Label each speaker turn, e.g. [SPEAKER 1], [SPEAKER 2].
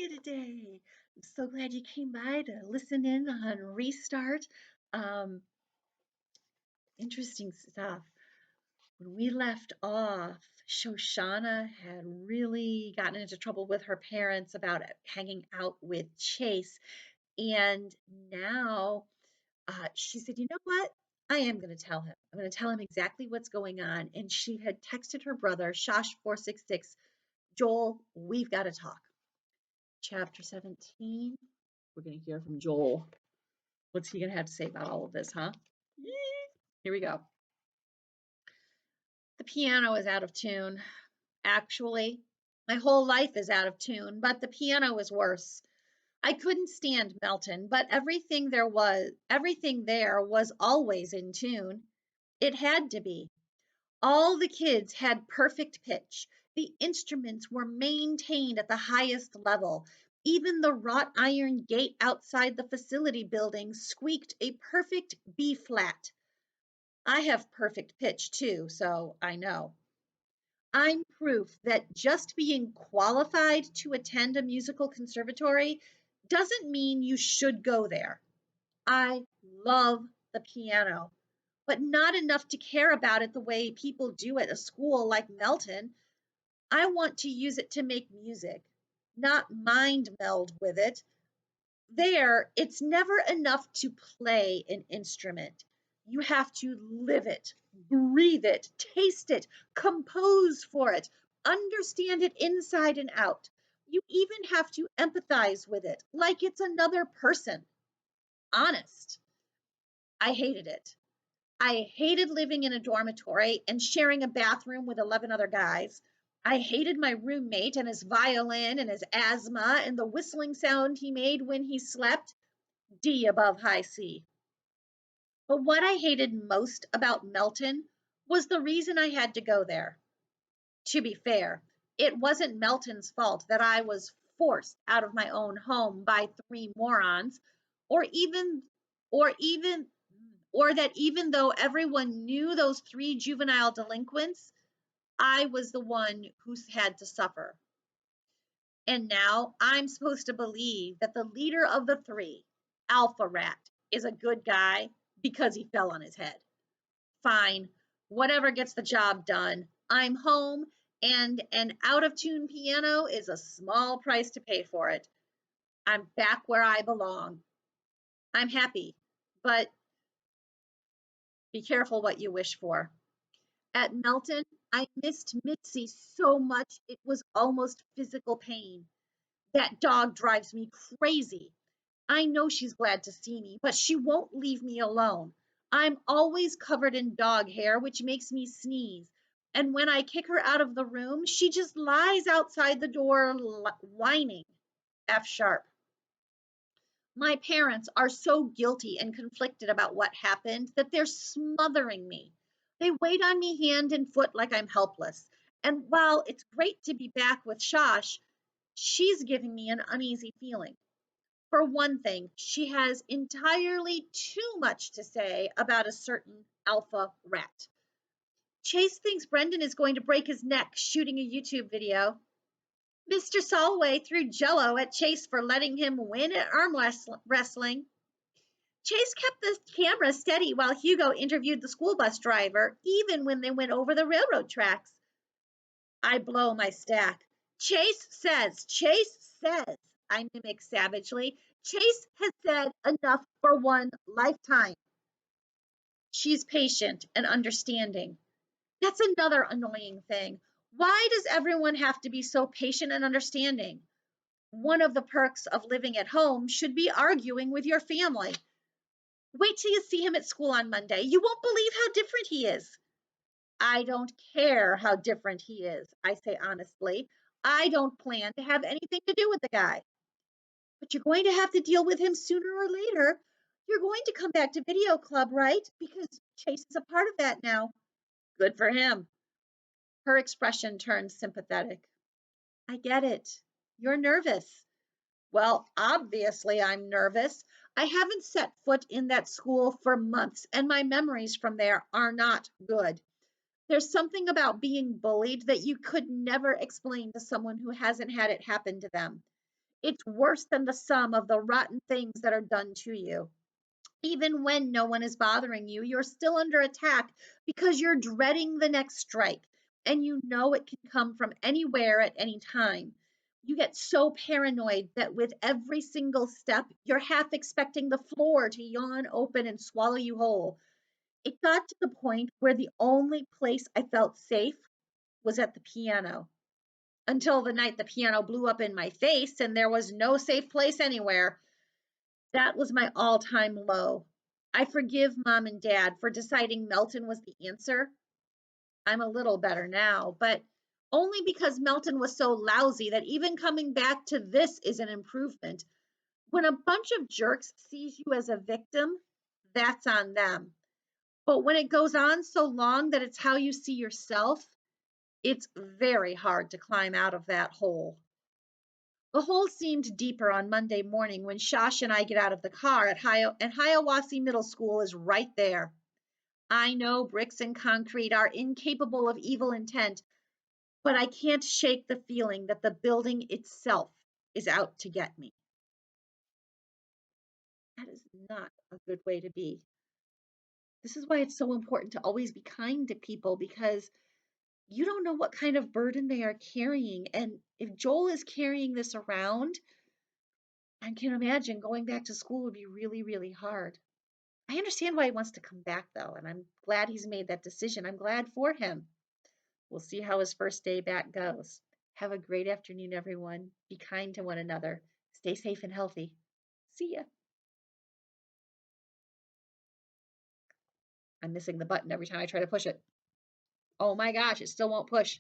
[SPEAKER 1] you today? I'm so glad you came by to listen in on Restart. Um, Interesting stuff. When we left off, Shoshana had really gotten into trouble with her parents about hanging out with Chase. And now she said, you know what? I am going to tell him. I'm going to tell him exactly what's going on. And she had texted her brother, Shosh466, Joel, we've got to talk. Chapter 17. We're going to hear from Joel. What's he going to have to say about all of this, huh? Here we go. The piano is out of tune. Actually, my whole life is out of tune, but the piano is worse. I couldn't stand Melton, but everything there was always in tune. It had to be. All the kids had perfect pitch. The instruments were maintained at the highest level. Even the wrought iron gate outside the facility building squeaked a perfect B flat. I have perfect pitch too, so I know. I'm proof that just being qualified to attend a musical conservatory doesn't mean you should go there. I love the piano, but not enough to care about it the way people do at a school like Melton. I want to use it to make music, not mind meld with it. There, it's never enough to play an instrument. You have to live it, breathe it, taste it, compose for it, understand it inside and out. You even have to empathize with it like it's another person. Honest. I hated it. I hated living in a dormitory and sharing a bathroom with 11 other guys. I hated my roommate and his violin and his asthma and the whistling sound he made when he slept. D above high C. But what I hated most about Melton was the reason I had to go there. To be fair, it wasn't Melton's fault that I was forced out of my own home by three morons, or even or even or that even though everyone knew those three juvenile delinquents, I was the one who had to suffer. And now I'm supposed to believe that the leader of the three, Alpha Rat, is a good guy because he fell on his head. Fine, whatever gets the job done. I'm home, and an out of tune piano is a small price to pay for it. I'm back where I belong. I'm happy, but be careful what you wish for. At Melton, I missed Mitzi so much it was almost physical pain. That dog drives me crazy. I know she's glad to see me, but she won't leave me alone. I'm always covered in dog hair, which makes me sneeze. And when I kick her out of the room, she just lies outside the door whining. F sharp. My parents are so guilty and conflicted about what happened that they're smothering me. They wait on me hand and foot like I'm helpless. And while it's great to be back with Shosh, she's giving me an uneasy feeling. For one thing, she has entirely too much to say about a certain Alpha Rat. Chase thinks Brendan is going to break his neck shooting a YouTube video. Mr. Solway threw jello at Chase for letting him win at arm wrestling. Chase kept the camera steady while Hugo interviewed the school bus driver, even when they went over the railroad tracks. I blow my stack. Chase says, I mimic savagely. Chase has said enough for one lifetime. She's patient and understanding. That's another annoying thing. Why does everyone have to be so patient and understanding? One of the perks of living at home should be arguing with your family. Wait till you see him at school on Monday. You won't believe how different he is. I don't care how different he is, I say honestly. I don't plan to have anything to do with the guy. But you're going to have to deal with him sooner or later. You're going to come back to Video Club, right? Because Chase is a part of that now. Good for him. Her expression turns sympathetic. I get it. You're nervous. Well, obviously, I'm nervous. I haven't set foot in that school for months, and my memories from there are not good. There's something about being bullied that you could never explain to someone who hasn't had it happen to them. It's worse than the sum of the rotten things that are done to you. Even when no one is bothering you, you're still under attack because you're dreading the next strike and you know it can come from anywhere at any time. You get so paranoid that with every single step, you're half expecting the floor to yawn open and swallow you whole. It got to the point where the only place I felt safe was at the piano. Until the night the piano blew up in my face and there was no safe place anywhere. That was my all time low. I forgive mom and dad for deciding Melton was the answer. I'm a little better now, but only because Melton was so lousy that even coming back to this is an improvement. When a bunch of jerks sees you as a victim, that's on them. But when it goes on so long that it's how you see yourself, it's very hard to climb out of that hole. The hole seemed deeper on Monday morning when Shosh and I get out of the car and Hiawassee Middle School is right there. I know bricks and concrete are incapable of evil intent, but I can't shake the feeling that the building itself is out to get me. That is not a good way to be. This is why it's so important to always be kind to people because you don't know what kind of burden they are carrying. And if Joel is carrying this around, I can imagine going back to school would be really, really hard. I understand why he wants to come back though, and I'm glad he's made that decision. I'm glad for him. We'll see how his first day back goes. Have a great afternoon, everyone. Be kind to one another. Stay safe and healthy. See ya. I'm missing the button every time I try to push it. Oh my gosh, it still won't push.